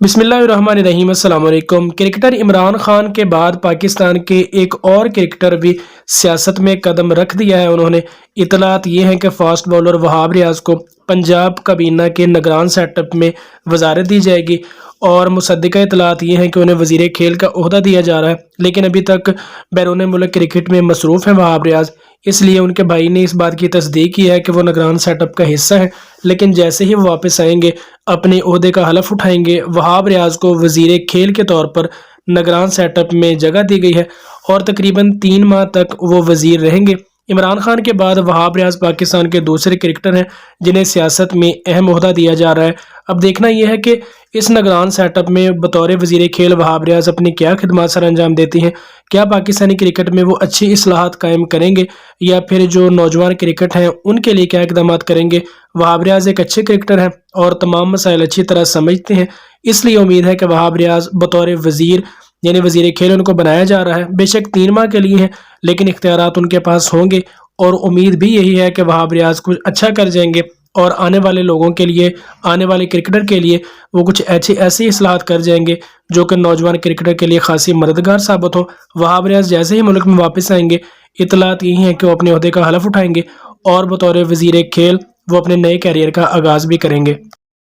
बिस्मिल्लाहिर्रहमानिर्रहीम। अस्सलाम वालेकुम। क्रिकेटर इमरान खान के बाद पाकिस्तान के एक और क्रिकेटर भी सियासत में कदम रख दिया है। उन्होंने इतलात ये हैं कि फास्ट बॉलर वहाब रियाज को पंजाब काबीना के निगरान सेटअप में वजारत दी जाएगी और मुसद्दिका इतलात ये हैं कि उन्हें वजीर खेल का ओहदा दिया जा रहा है, लेकिन अभी तक बैरून मुल्क क्रिकेट में मसरूफ़ हैं वहाब रियाज। इसलिए उनके भाई ने इस बात की तस्दीक की है कि वो निगरान सेटअप का हिस्सा है, लेकिन जैसे ही वो वापस आएंगे अपने ओहदे का हलफ उठाएंगे। वहाब रियाज को वजीर खेल के तौर पर निगरान सेटअप में जगह दी गई है और तकरीबन 3 माह तक वो वजीर रहेंगे। इमरान खान के बाद वहाब रियाज पाकिस्तान के दूसरे क्रिकेटर हैं जिन्हें सियासत में अहम ओहदा दिया जा रहा है। अब देखना यह है कि इस निगरान सेटअप में बतौर वजीर खेल वहाब रियाज अपनी क्या खिदमत सर अंजाम देती हैं। क्या पाकिस्तानी क्रिकेट में वो अच्छी इस्लाहात कायम करेंगे या फिर जो नौजवान क्रिकेट हैं उनके लिए क्या इकदाम करेंगे। वहाब रियाज एक अच्छे क्रिकेटर हैं और तमाम मसाइल अच्छी तरह समझते हैं, इसलिए उम्मीद है कि वहाब रियाज बतौर वजीर यानी वजीर खेल उनको बनाया जा रहा है। बेशक 3 माह के लिए है, लेकिन इख्तियारात उनके पास होंगे और उम्मीद भी यही है कि वहाब रियाज कुछ अच्छा कर जाएंगे और आने वाले लोगों के लिए, आने वाले क्रिकेटर के लिए वो कुछ ऐसी इस्लाहात कर जाएंगे जो कि नौजवान क्रिकेटर के लिए खासी मददगार साबित हो। वहाब रियाज जैसे ही मुल्क में वापस आएंगे इतलात यही है कि वो अपने ओहदे का हलफ उठाएंगे और बतौर वजीर खेल वो अपने नए कैरियर का आगाज़ भी करेंगे।